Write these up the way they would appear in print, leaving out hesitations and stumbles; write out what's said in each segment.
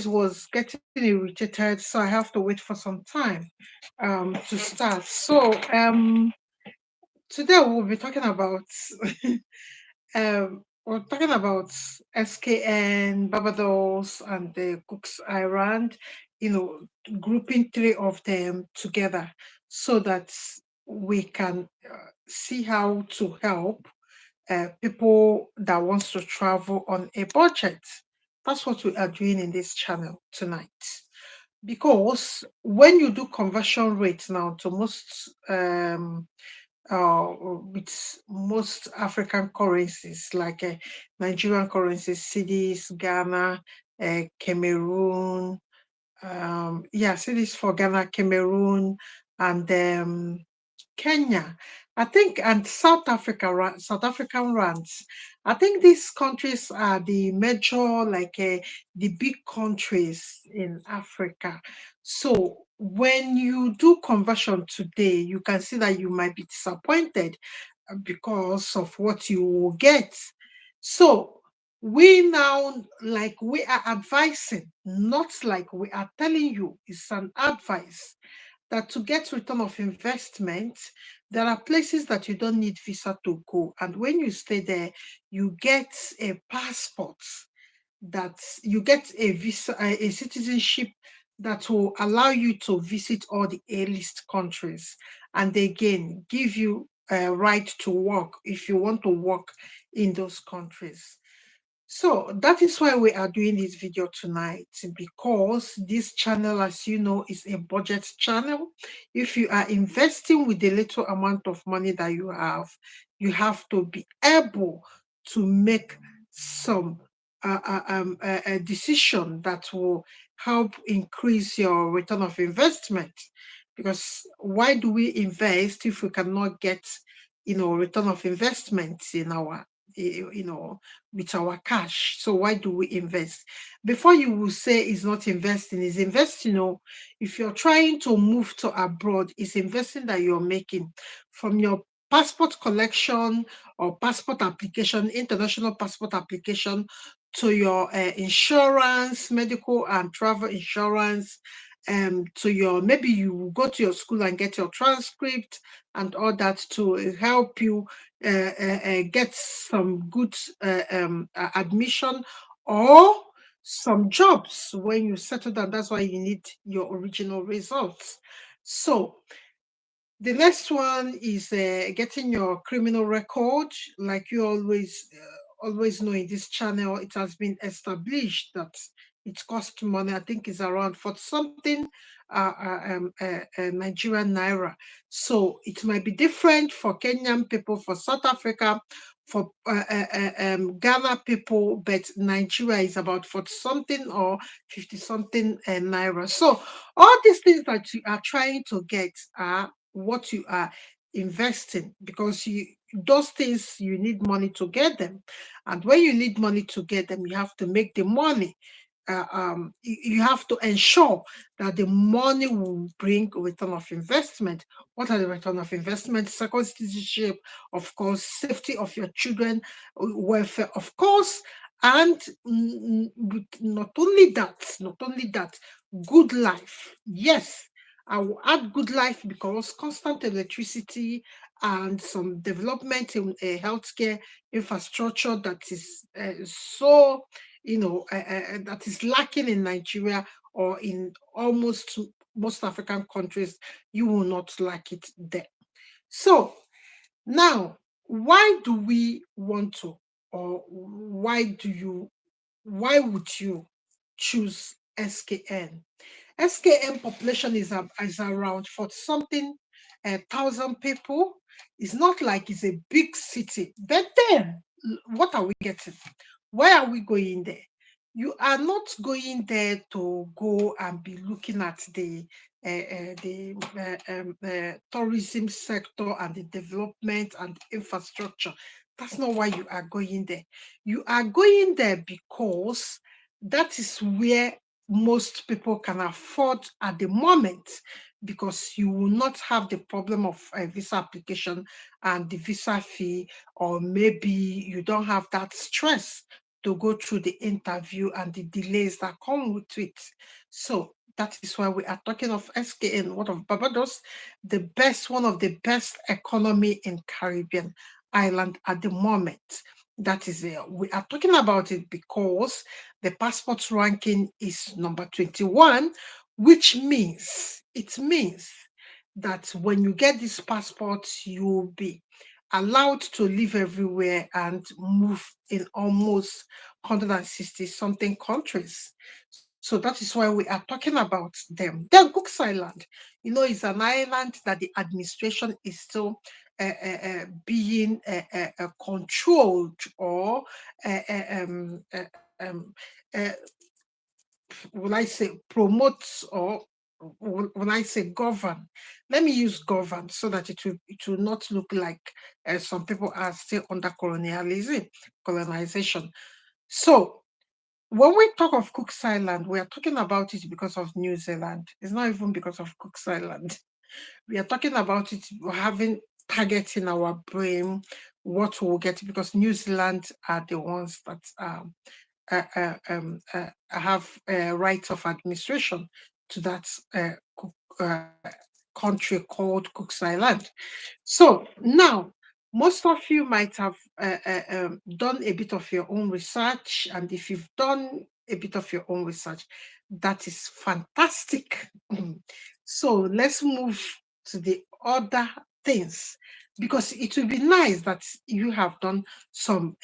voice was getting irritated, so I have to wait for some time to start. So today we'll be talking about we're talking about SKN, Barbados, and the Cooks Island. You know, grouping three of them together so that we can see how to help people that wants to travel on a budget. That's what we are doing in this channel tonight. Because when you do conversion rates now to most with most African currencies like Nigerian currencies, cedis, Ghana, Cameroon, cedis for Ghana, Cameroon, and Kenya, I think, and South Africa, South African rands. I think these countries are the major, like the big countries in Africa. So when you do conversion today, you can see that you might be disappointed because of what you will get. So we now, like we are advising, not like we are telling you, it's an advice that to get return of investment, there are places that you don't need visa to go. And when you stay there, you get a passport, that you get a visa, a citizenship that will allow you to visit all the A-list countries. And they again give you a right to work if you want to work in those countries. So that is why we are doing this video tonight, because this channel, as you know, is a budget channel. If you are investing with the little amount of money that you have to be able to make some a decision that will help increase your return of investment. Because why do we invest if we cannot get, return of investment in our, with our cash? So why do we invest? Before you will say it's not investing, it's investing. If you're trying to move to abroad, it's investing that you're making from your passport collection or passport application, international passport application, to your insurance, medical and travel insurance, to your, maybe you will go to your school and get your transcript and all that to help you get some good admission or some jobs when you settle down. That's why you need your original results. So the next one is getting your criminal record. Like you always know, in this channel, it has been established that it costs money. I think it's around for something Nigerian naira. So it might be different for Kenyan people, for South Africa, for Ghana people, but Nigeria is about 40 something or 50 something naira. So all these things that you are trying to get are what you are investing, because those things, you need money to get them. And when you need money to get them, you have to make the money. You have to ensure that the money will bring return of investment. What are the return of investment? Second citizenship, of course, safety of your children, welfare, of course, and not only that, good life. Yes, I will add good life, because constant electricity and some development in healthcare infrastructure that is so, that is lacking in Nigeria or in almost most African countries, you will not like it there. So now, why do we want to, or why would you choose SKN? SKN population is around 40 something thousand people. It's not like it's a big city. But then, what are we getting? Why are we going there? You are not going there to go and be looking at the tourism sector and the development and infrastructure. That's not why you are going there. You are going there because that is where most people can afford at the moment, because you will not have the problem of a visa application and the visa fee, or maybe you don't have that stress to go through the interview and the delays that come with it. So that is why we are talking of SKN, one of Barbados, one of the best economy in Caribbean island at the moment. That is it. We are talking about it because the passport ranking is number 21, which means it means that when you get this passport, you'll be allowed to live everywhere and move in almost 160 something countries. So that is why we are talking about them. Then Cook's Island, is an island that the administration is still being controlled or uh, when I say promotes or when I say govern, let me use govern so that it will not look like some people are still under colonization. So when we talk of Cook's Island, we are talking about it because of New Zealand. It's not even because of Cook's Island. We are talking about it having targets in our brain, what we'll get, because New Zealand are the ones that have rights of administration to that country called Cook's Island. So now, most of you might have done a bit of your own research, and if you've done a bit of your own research, that is fantastic. So let's move to the other things, because it will be nice that you have done some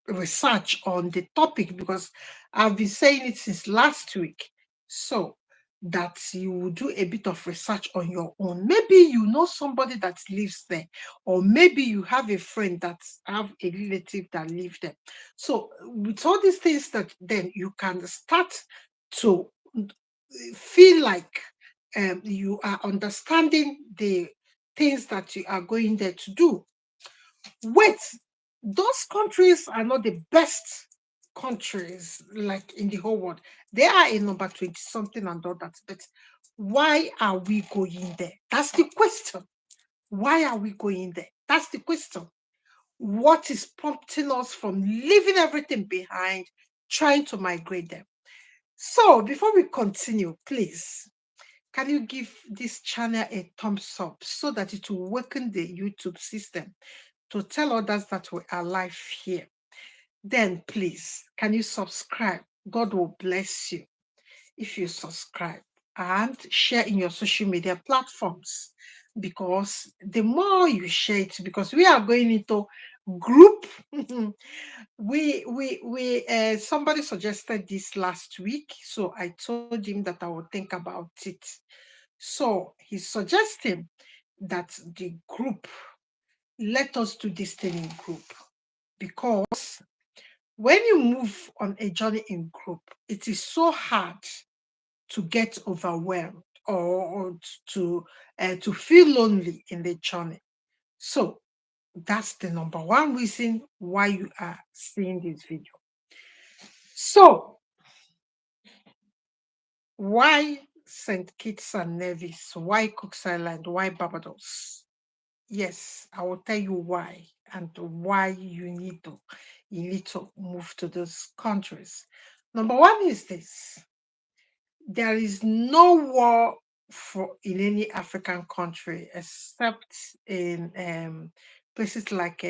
research on the topic, because I've been saying it since last week. So that you will do a bit of research on your own. Maybe you know somebody that lives there, or maybe you have a friend that have a relative that live there. So with all these things, that then you can start to feel like you are understanding the things that you are going there to do. Wait, those countries are not the best countries like in the whole world. They are in number 20 something and all that. But why are we going there? That's the question. Why are we going there? That's the question. What is prompting us from leaving everything behind, trying to migrate them? So before we continue, please, can you give this channel a thumbs up so that it will awaken the YouTube system to tell others that we are live here? Then please, can you subscribe? God will bless you if you subscribe, and share in your social media platforms, because the more you share it, because we are going into group. We somebody suggested this last week, so I told him that I would think about it. So he's suggesting that the group, let us do this thing in group, because when you move on a journey in group, it is so hard to get overwhelmed, or to feel lonely in the journey. So that's the number one reason why you are seeing this video. So why St. Kitts and Nevis? Why Cook's Island? Why Barbados? Yes, I will tell you why, and why you need to move to those countries. Number one is this: there is no war in any African country except in places like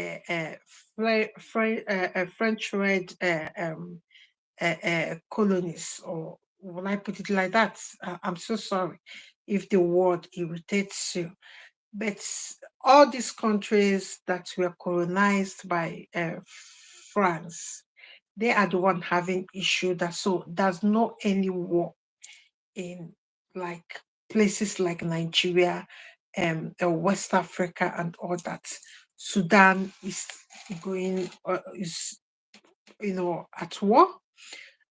French-led colonies, or will I put it like that? I'm so sorry if the word irritates you. But all these countries that were colonized by France, they are the one having issue. So there's no any war in like places like Nigeria, West Africa, and all that. Sudan is going is at war.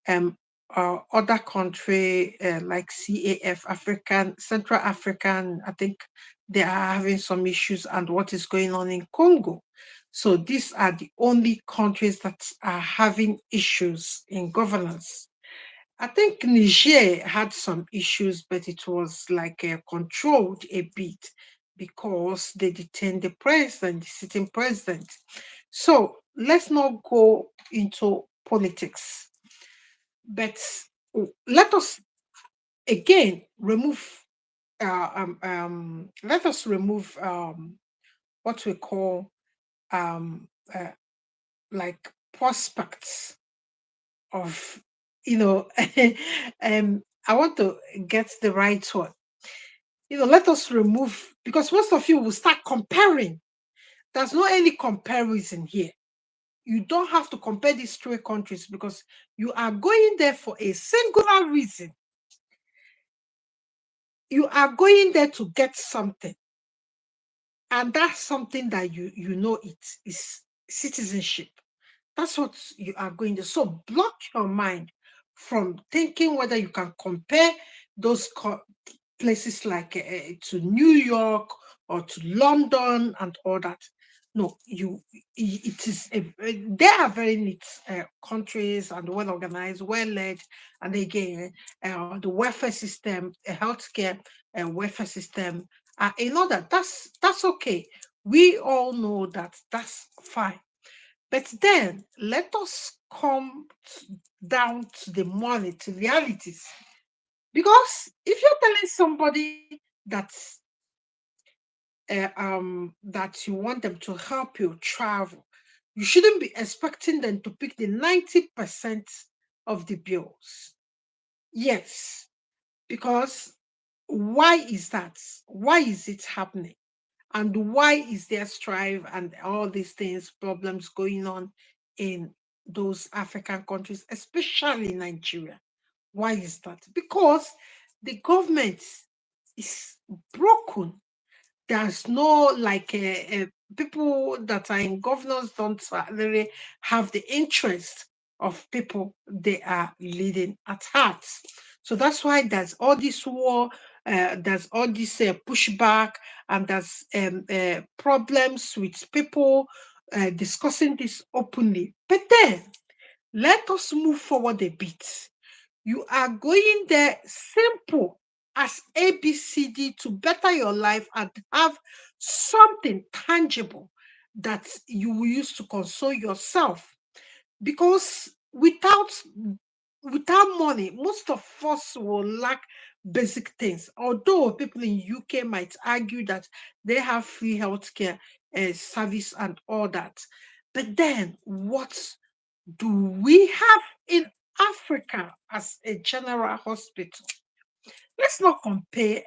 Other country like CAF, African, Central African, I think they are having some issues, and what is going on in Congo. So these are the only countries that are having issues in governance. I think Niger had some issues, but it was like controlled a bit, because they detained the president, the sitting president. So let's not go into politics, but let us again remove let us remove what we call um uh, like prospects of, you know, I want to get the right one. Let us remove, because most of you will start comparing. There's no any comparison here. You don't have to compare these three countries because you are going there for a singular reason. You are going there to get something, and that's something that you know it is citizenship. That's what you are going to. So block your mind from thinking whether you can compare those places like to New York or to London and all that. No, it is they are very neat countries and well organized, well led, and again, the welfare system, healthcare welfare system, in order. That's okay. We all know that that's fine. But then let us come down to the money, to realities. Because if you're telling somebody that you want them to help you travel, you shouldn't be expecting them to pick the 90% of the bills. Yes, because why is that? Why is it happening? And why is there strife and all these things, problems going on in those African countries, especially Nigeria? Why is that? Because the government is broken. There's no like people that are in governors don't really have the interest of people they are leading at heart. So that's why there's all this war, there's all this pushback, and there's problems with people discussing this openly. But then let us move forward a bit. You are going there simple as ABCD to better your life and have something tangible that you will use to console yourself. Because without money, most of us will lack basic things. Although people in UK might argue that they have free healthcare service and all that, but then what do we have in Africa as a general hospital? Let's not compare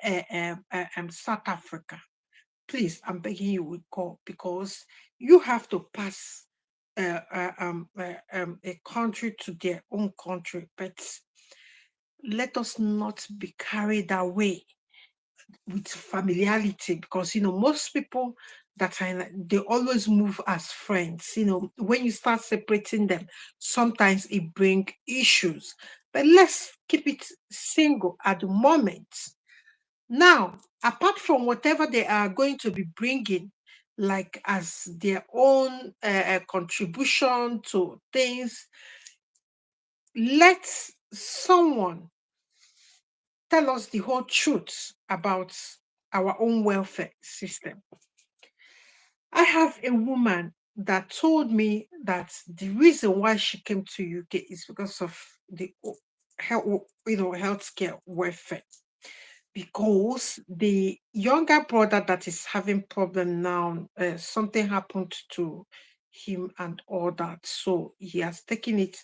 South Africa. Please, I'm begging you with God, because you have to pass a country to their own country. But let us not be carried away with familiarity, because most people that they always move as friends. When you start separating them, sometimes it bring issues. But let's keep it single at the moment. Now, apart from whatever they are going to be bringing, like as their own contribution to things, let someone tell us the whole truth about our own welfare system. I have a woman that told me that the reason why she came to UK is because of the healthcare welfare. Because the younger brother that is having problem now, something happened to him and all that, so he has taken it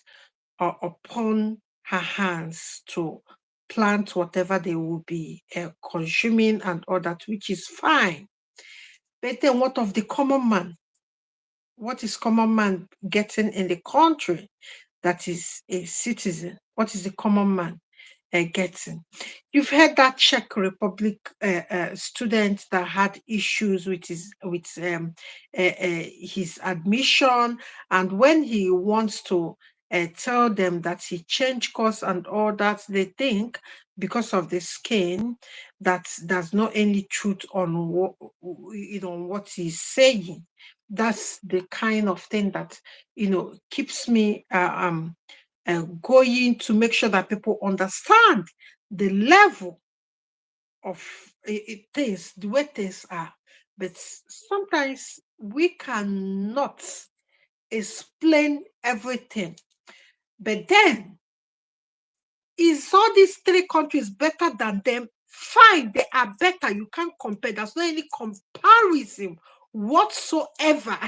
upon her hands to plant whatever they will be consuming and all that, which is fine. But then what of the common man? What is common man getting in the country that is a citizen? What is the common man getting? You've heard that Czech Republic student that had issues with his admission, and when he wants to tell them that he changed course and all that, they think because of the skin that there's not any truth on what he's saying. That's the kind of thing that keeps me going to make sure that people understand the level of things, the way things are. But sometimes we cannot explain everything. But then, is all these three countries better than them? Fine, they are better. You can't compare. There's no any comparison whatsoever.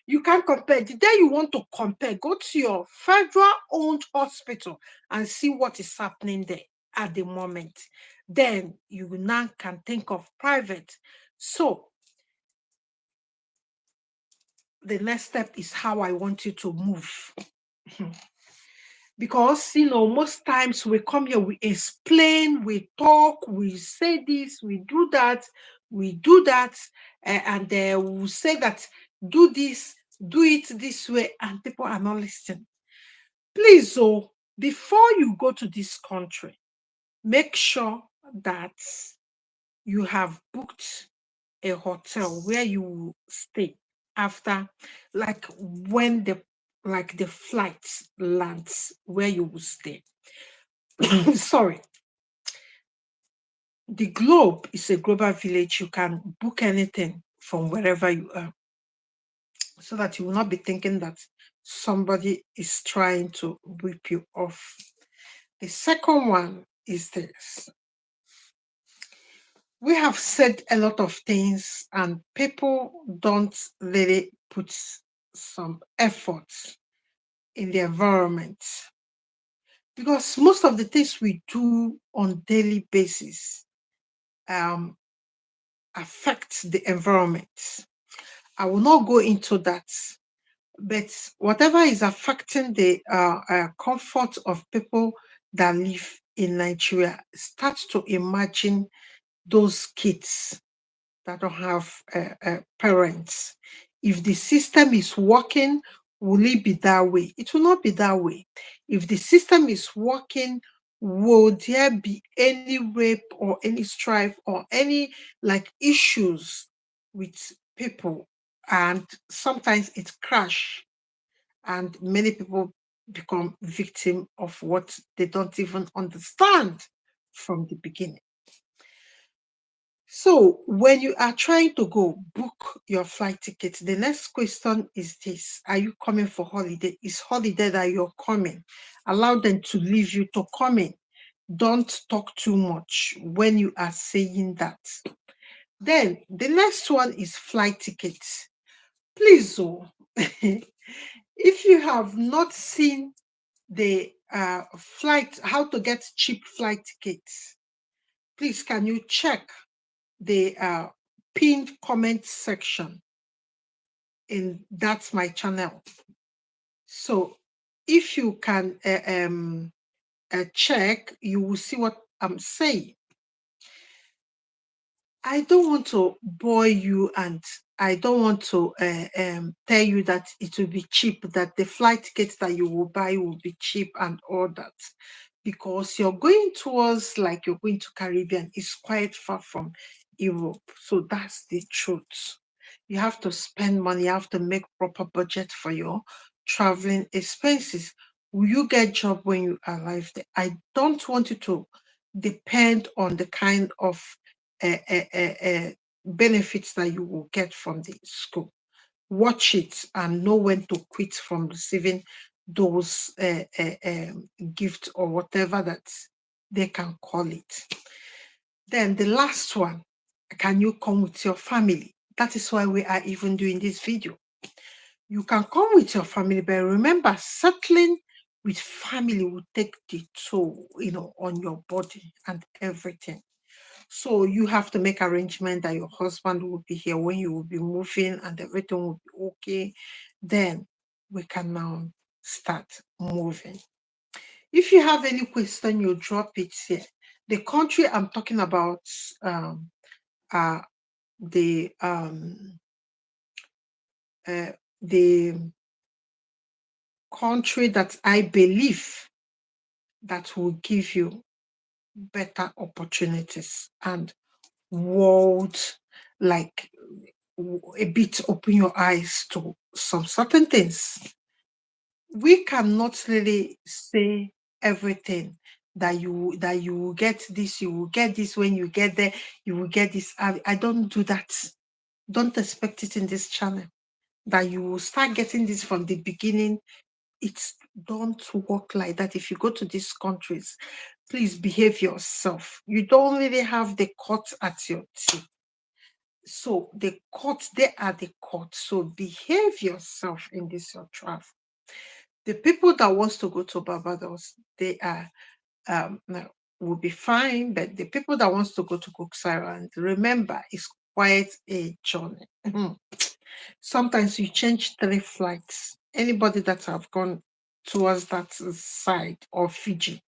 You can't compare. The day you want to compare, go to your federal owned hospital and see what is happening there at the moment. Then you now can think of private. So the next step is how I want you to move. Because most times we come here, we explain, we talk, we say this, we do that, and we say that do this, do it this way, and people are not listening. Please, before you go to this country, make sure that you have booked a hotel where you will stay after, like when the flight lands, where you will stay. Sorry. The globe is a global village. You can book anything from wherever you are, so that you will not be thinking that somebody is trying to rip you off. The second one is this. We have said a lot of things, and people don't really put some effort in the environment, because most of the things we do on daily basis affects the environment. I will not go into that, but whatever is affecting the comfort of people that live in Nigeria, start to imagine those kids that don't have parents. If the system is working, will it be that way? It will not be that way. If the system is working, will there be any rape or any strife or any issues with people? And sometimes it crash, and many people become victim of what they don't even understand from the beginning. So when you are trying to go book your flight ticket, the next question is this: are you coming for holiday? Is holiday that you're coming? Allow them to leave you to come in. Don't talk too much when you are saying that. Then the next one is flight tickets. Please, if you have not seen the how to get cheap flight tickets, please can you check the pinned comment section in That's My Channel. So if you can check, you will see what I'm saying. I don't want to bore you, and I don't want to tell you that it will be cheap, that the flight tickets that you will buy will be cheap and all that, because you're going towards, like you're going to Caribbean, it's quite far from Europe. So that's the truth. You have to spend money, you have to make proper budget for your traveling expenses. Will you get job when you arrive there? I don't want you to depend on the kind of benefits that you will get from the school. Watch it and know when to quit from receiving those gifts or whatever that they can call it. Then the last one, can you come with your family? That is why we are even doing this video. You can come with your family, but remember, settling with family will take the toll, on your body and everything. So you have to make arrangement that your husband will be here when you will be moving and everything will be okay. Then we can now start moving. If you have any question, you drop it here. The country I'm talking about the country that I believe that will give you better opportunities and world, like a bit open your eyes to some certain things. We cannot really say everything that you will get this, you will get this when you get there, you will get this. I don't do that. Don't expect it in this channel. that you will start getting this from the beginning. It's don't work like that. If you go to these countries, please behave yourself. You don't really have the court at your teeth. So the court, they are the court. So behave yourself in this your travel. The people that wants to go to Barbados, they are no, will be fine. But the people that wants to go to Cook's Island, remember, it's quite a journey. Sometimes you change 3 flights. Anybody that have gone towards that side of Fiji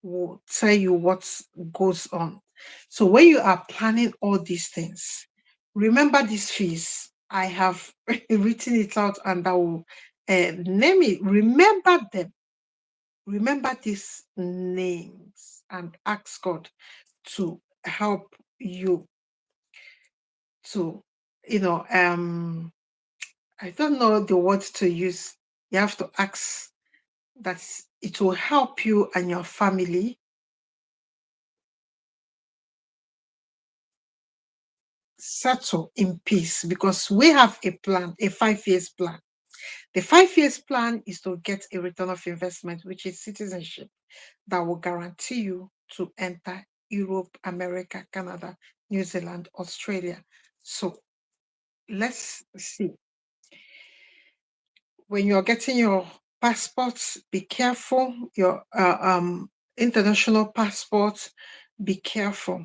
will tell you what goes on. So when you are planning all these things, remember these fees. I have written it out and I will name it. Remember them. Remember these names and ask God to help you to, you know, I don't know the word to use. You have to ask that it will help you and your family settle in peace because we have a plan, a 5 years plan. The 5 years plan is to get a return of investment, which is citizenship that will guarantee you to enter Europe, America, Canada, New Zealand, Australia. So let's see. When you're getting your passports, be careful. Your international passports, be careful.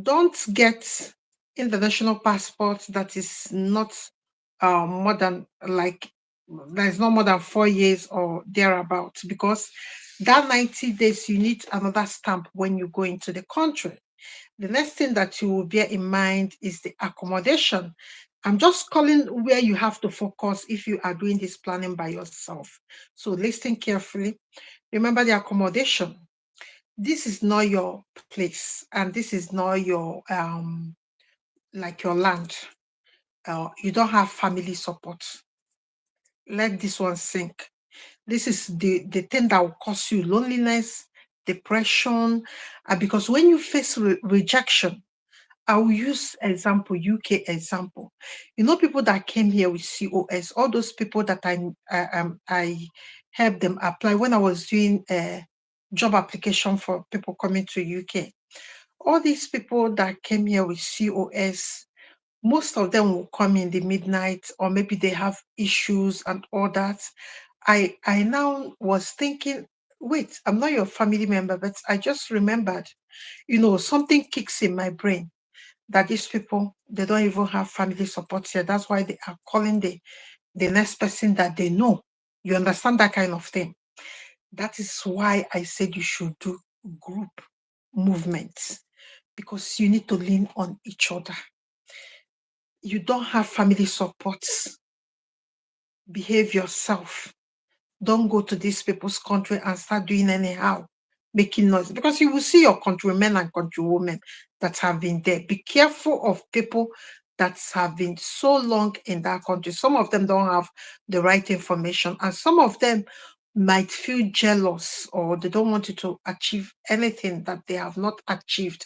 Don't get international passports that is not more than like that is not more than 4 years or thereabouts because that 90 days you need another stamp when you go into the country. The next thing that you will bear in mind is the accommodation. I'm just calling where you have to focus if you are doing this planning by yourself. So listen carefully. Remember the accommodation. This is not your place and this is not your like your land. You don't have family support. Let this one sink. This is the thing that will cause you loneliness, depression, because when you face rejection, I will use example, UK example. You know, people that came here with COS, all those people that I helped them apply when I was doing a job application for people coming to UK. All these people that came here with COS, most of them will come in the midnight, or maybe they have issues and all that. I now was thinking, wait, I'm not your family member, but I just remembered, something kicks in my brain that these people, they don't even have family support here. That's why they are calling the next person that they know. You understand that kind of thing? That is why I said you should do group movements because you need to lean on each other. You don't have family support. Behave yourself. Don't go to these people's country and start doing anyhow, making noise, because you will see your countrymen and countrywomen that have been there. Be careful of people that have been so long in that country. Some of them don't have the right information, and some of them might feel jealous or they don't want you to achieve anything that they have not achieved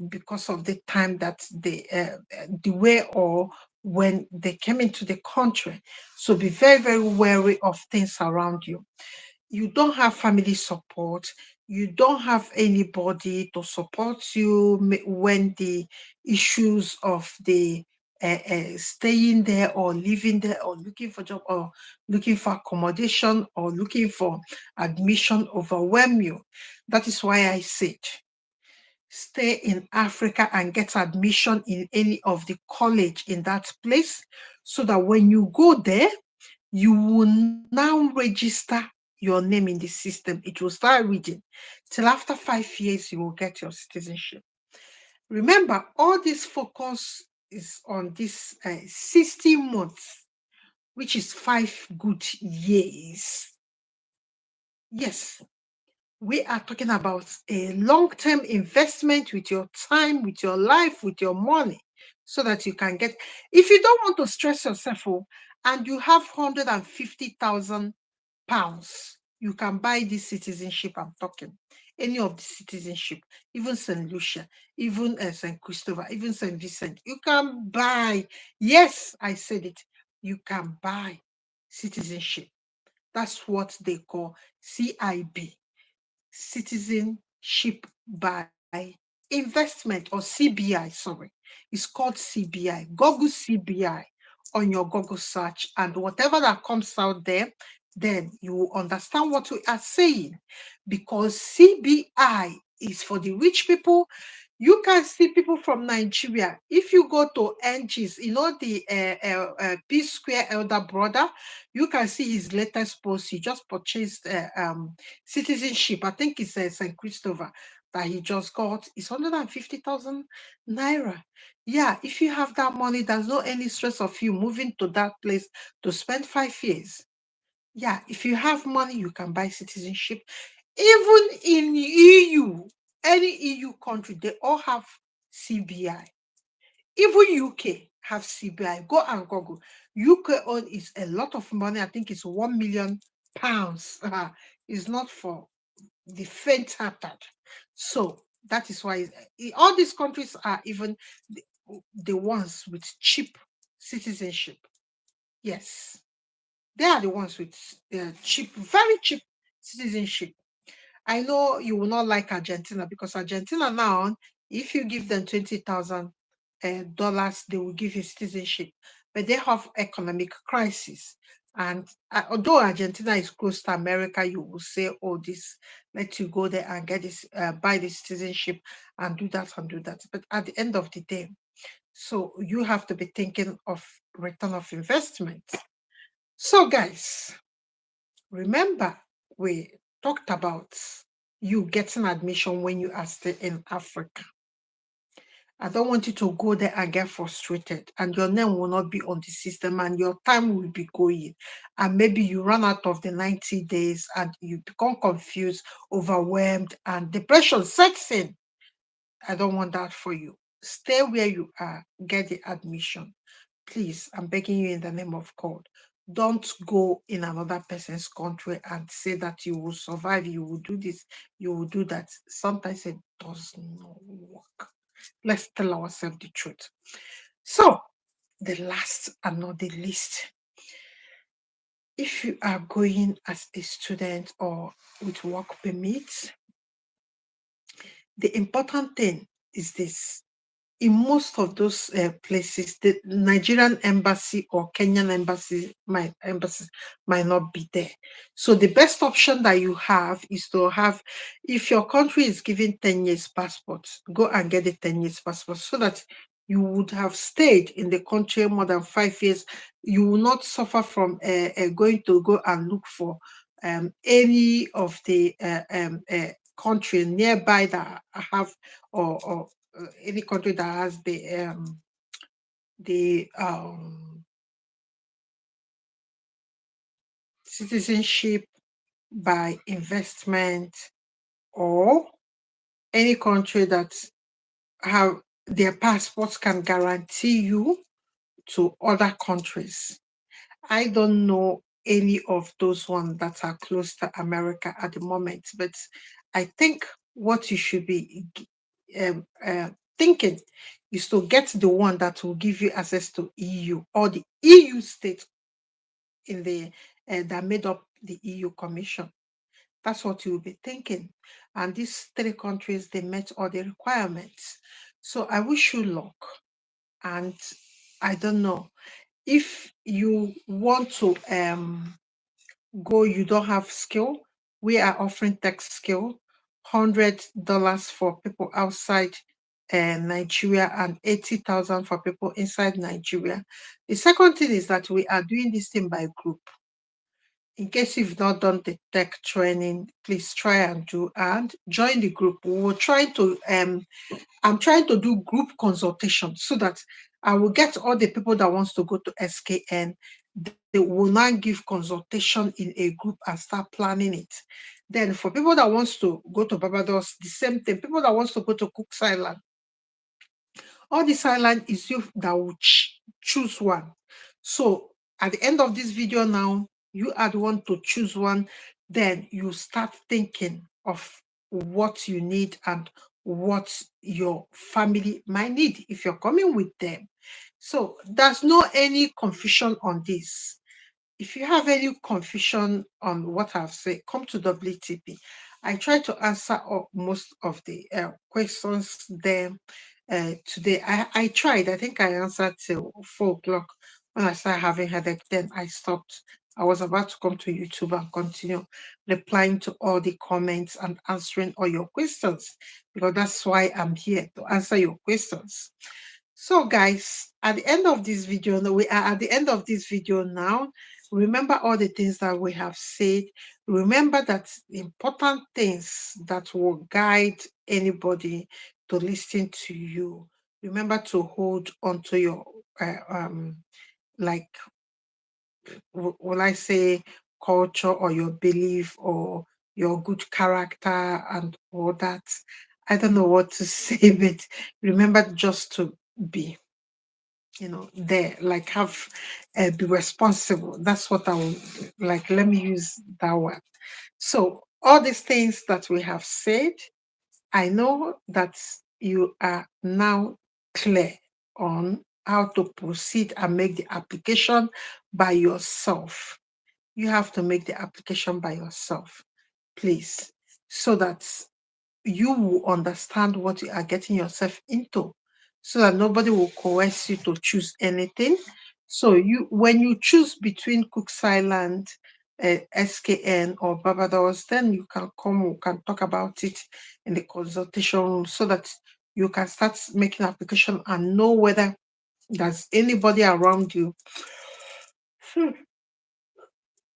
because of the time that the way or when they came into the country. So be very, very wary of things around you. You don't have family support. You don't have anybody to support you when the issues of the staying there or living there or looking for job or looking for accommodation or looking for admission overwhelm you. That is why I said stay in Africa and get admission in any of the college in that place so that when you go there, you will now register your name in the system. It will start reading. Till after 5 years, you will get your citizenship. Remember, all this focus is on this 60 months, which is 5 good years. Yes, we are talking about a long-term investment with your time, with your life, with your money, so that you can get. If you don't want to stress yourself, and you have 150,000 pounds, you can buy this citizenship I'm talking. Any of the citizenship, even St. Lucia, even St. Christopher, even St. Vincent, you can buy. Yes, I said it. you can buy citizenship. That's what they call CIB, citizenship by investment, or CBI, sorry. It's called CBI. Google CBI on your Google search, and whatever that comes out there, then you will understand what we are saying, because CBI is for the rich people. You can see people from Nigeria. If you go to NG's, the P Square elder brother, you can see his latest post. He just purchased citizenship. I think it's St. Christopher that he just got. It's 150,000 naira. Yeah, if you have that money, there's no any stress of you moving to that place to spend 5 years. Yeah, if you have money, you can buy citizenship. Even in EU, any EU country, they all have CBI. Even UK have CBI. Go and Google. UK own is a lot of money. I think it's £1 million. It's not for the faint-hearted. So that is why all these countries are even the ones with cheap citizenship. Yes, they are the ones with cheap, very cheap citizenship. I know you will not like Argentina, because Argentina now, if you give them $20,000, they will give you citizenship. But they have economic crisis. And although Argentina is close to America, you will say, oh, this, let you go there and get this, buy the citizenship and do that and do that. But at the end of the day, so you have to be thinking of return of investment. So guys, remember, we talked about you getting admission when you are still in Africa. I don't want you to go there and get frustrated, and your name will not be on the system, and your time will be going. And maybe you run out of the 90 days and you become confused, overwhelmed, and depression sets in. I don't want that for you. Stay where you are, get the admission. Please, I'm begging you in the name of God. Don't go in another person's country and say that you will survive, you will do this, you will do that. Sometimes it does not work. Let's tell ourselves the truth. So, the last and not the least, if you are going as a student or with work permits, the important thing is this. In most of those places, the Nigerian embassy or Kenyan embassies might not be there. So the best option that you have is to have, if your country is giving 10 years passport, go and get a 10 years passport, so that you would have stayed in the country more than 5 years. You will not suffer from going to go and look for any of the country nearby that have, or any country that has the citizenship by investment, or any country that have their passports can guarantee you to other countries. I don't know any of those ones that are close to America at the moment, but I think what you should be thinking is to get the one that will give you access to EU, or the EU states in the that made up the EU Commission. That's what you will be thinking. And these 3 countries, they met all the requirements. So I wish you luck. And I don't know, if you want to go, you don't have skill, we are offering tech skill, $100 for people outside Nigeria, and 80,000 for people inside Nigeria. The second thing is that we are doing this thing by group. In case you've not done the tech training, please try and do, and join the group. We're trying to I'm trying to do group consultation, so that I will get all the people that wants to go to SKN. They will now give consultation in a group and start planning it. Then for people that wants to go to Barbados, the same thing. People that wants to go to Cook's Island, all this island is you that will choose one. So at the end of this video now, you are the one to choose one. Then you start thinking of what you need and what your family might need if you're coming with them. So there's no any confusion on this. If you have any confusion on what I've said, come to WTP. I try to answer most of the questions there today. I tried. I think I answered till 4 o'clock. When I started having headache, then I stopped. I was about to come to YouTube and continue replying to all the comments and answering all your questions, because that's why I'm here, to answer your questions. So guys, at the end of this video, now we are at the end of this video now. Remember all the things that we have said. Remember that important things that will guide anybody to listen to you. Remember to hold onto your like, will I say, culture, or your belief, or your good character and all that. I don't know what to say, but remember just to be, there, like, have be responsible. That's what I would like. Let me use that word. So all these things that we have said, I know that you are now clear on how to proceed and make the application by yourself. You have to make the application by yourself, please, so that you will understand what you are getting yourself into, so that nobody will coerce you to choose anything. So when you choose between Cook's Island, SKN, or Barbados, then you can come, we can talk about it in the consultation room, so that you can start making application and know whether there's anybody around you.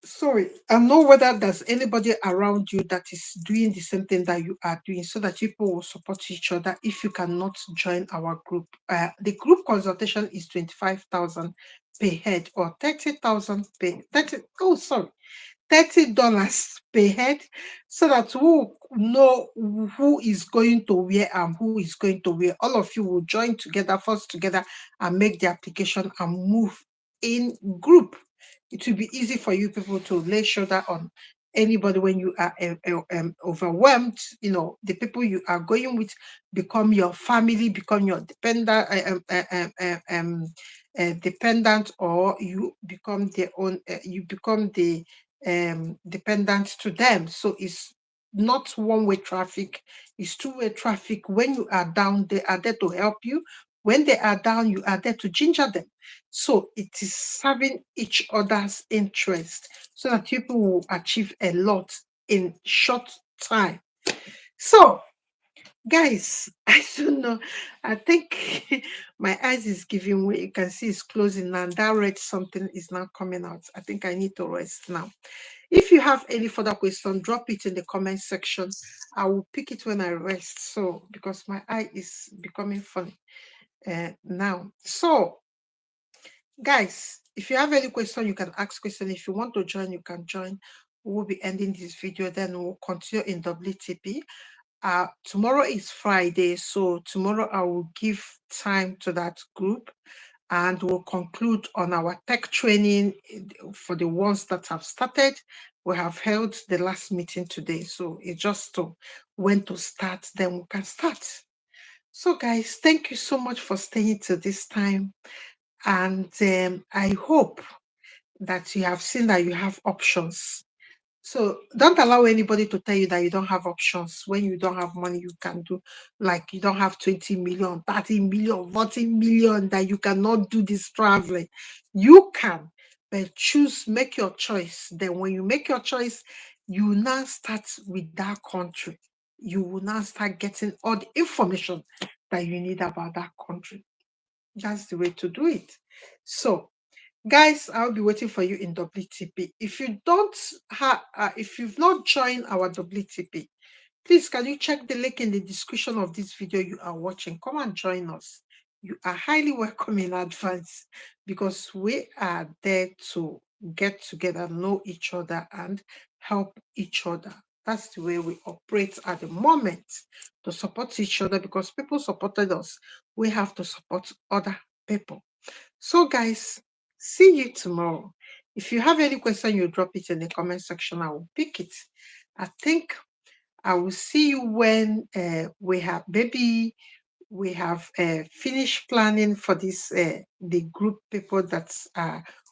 Sorry, I know whether there's anybody around you that is doing the same thing that you are doing, so that people will support each other if you cannot join our group. The group consultation is 25,000 per head, or 30,000 per 30. Oh, sorry, $30 per head, so that we know who is going to where and who is going to where. All of you will join together, force together, and make the application and move in group. It will be easy for you people to lay shoulder on anybody when you are overwhelmed. The people you are going with become your family, become your dependent, or you become their own. You become the dependent to them. So it's not one-way traffic, it's two-way traffic. When you are down, they are there to help you. When they are down, you are there to ginger them. So it is serving each other's interest, so that people will achieve a lot in short time. So guys, I don't know. I think my eyes is giving way. You can see it's closing now. That red something is now coming out. I think I need to rest now. If you have any further question, drop it in the comment section. I will pick it when I rest. So, because my eye is becoming funny now. So, guys, if you have any question, you can ask question. If you want to join, you can join. We'll be ending this video. Then we'll continue in WTP. Tomorrow is Friday, so tomorrow I will give time to that group, and we'll conclude on our tech training for the ones that have started. We have held the last meeting today, so it's just to when to start, then we can start. So guys, thank you so much for staying till this time, and I hope that you have seen that you have options. So don't allow anybody to tell you that you don't have options. When you don't have money, you can do, like, you don't have 20 million, 30 million, 40 million, that you cannot do this traveling. You can, but choose, make your choice. Then when you make your choice, you now start with that country. You will now start getting all the information that you need about that country. That's the way to do it. So guys, I'll be waiting for you in WTP. If you don't have, if you've not joined our WTP, please can you check the link in the description of this video you are watching? Come and join us. You are highly welcome in advance, because we are there to get together, know each other, and help each other. That's the way we operate at the moment, to support each other, because people supported us. We have to support other people. So guys, see you tomorrow. If you have any question, you drop it in the comment section. I will pick it. I think I will see you when we have maybe we have finished planning for this the group people that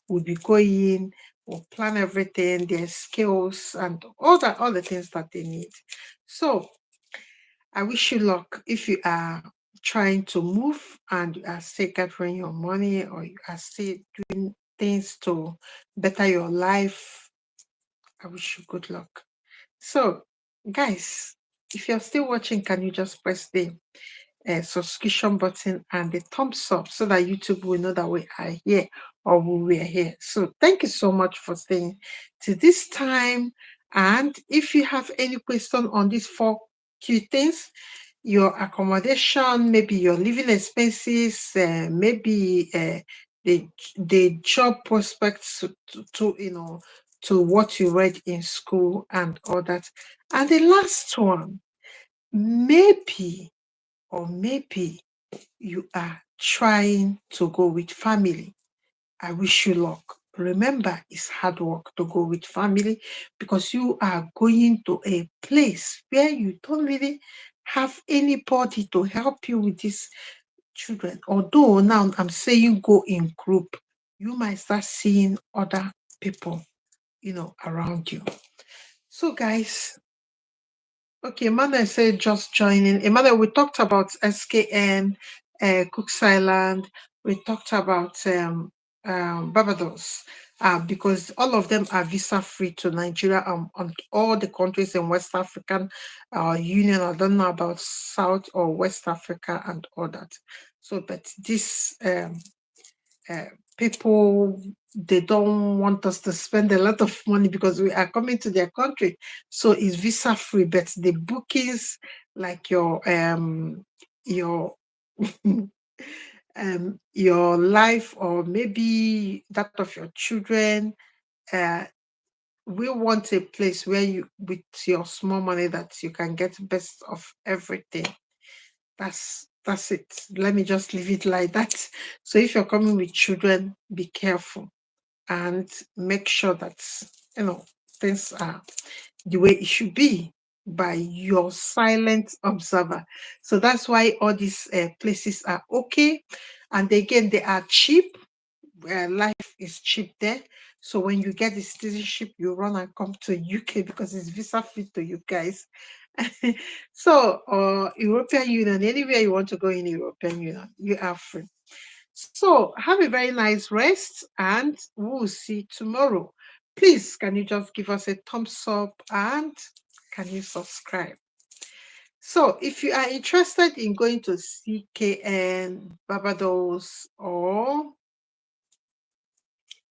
will be going. We'll plan everything, their skills and all the things that they need. So I wish you luck if you are trying to move and you are still gathering your money or you are still doing things to better your life. I wish you good luck. So, guys, if you're still watching, can you just press the subscription button and the thumbs up so that YouTube will know that we are here or we are here. So, thank you so much for staying to this time. And if you have any question on these 4 key things, your accommodation, maybe your living expenses, maybe the job prospects to what you read in school and all that. And the last one, maybe you are trying to go with family. I wish you luck. Remember, it's hard work to go with family because you are going to a place where you don't really have anybody to help you with these children. Although now I'm saying go in group, you might start seeing other people, around you. So, guys, okay, Emmanuel said just joining. Emmanuel, we talked about SKN, Cook's Island. We talked about Barbados because all of them are visa free to Nigeria and all the countries in West African Union. I don't know about South or West Africa and all that. So, but this people, they don't want us to spend a lot of money because we are coming to their country. So it's visa free, but the bookings like your life or maybe that of your children, we want a place where you with your small money that you can get best of everything. That's it. Let me just leave it like that. So if you're coming with children, be careful and make sure that things are the way it should be by your silent observer. So that's why all these places are okay, and again they are cheap. Life is cheap there. So when you get the citizenship, you run and come to UK because it's visa free to you guys. So European Union, anywhere you want to go in European Union, you are free. So have a very nice rest and we'll see tomorrow. Please, can you just give us a thumbs up and can you subscribe? So if you are interested in going to CKN, Barbados, or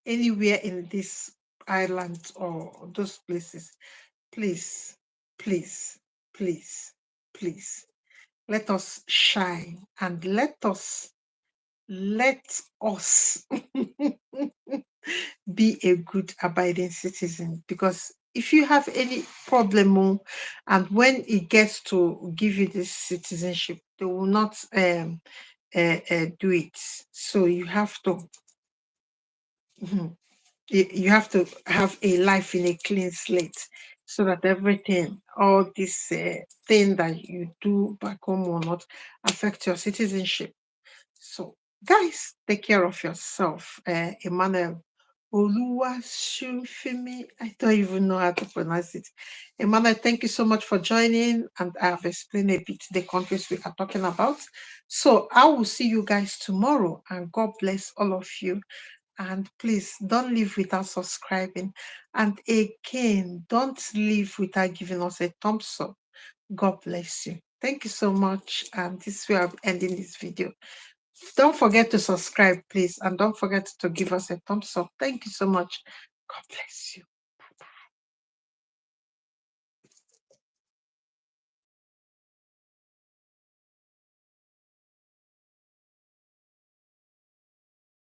anywhere in this island or those places, please, please, please, please, let us shine and let us be a good abiding citizen, because if you have any problem and when it gets to give you this citizenship, they will not do it. So you have to you have to have a life in a clean slate so that everything, all this thing that you do back home will not affect your citizenship. So, guys, take care of yourself. Emmanuel Oluwashunfimi, I don't even know how to pronounce it. Emmanuel, thank you so much for joining, and I have explained a bit the countries we are talking about. So, I will see you guys tomorrow, and God bless all of you. And please don't leave without subscribing. And again, don't leave without giving us a thumbs up. God bless you. Thank you so much. And this is where I'm ending this video. Don't forget to subscribe, please. And don't forget to give us a thumbs up. Thank you so much. God bless you.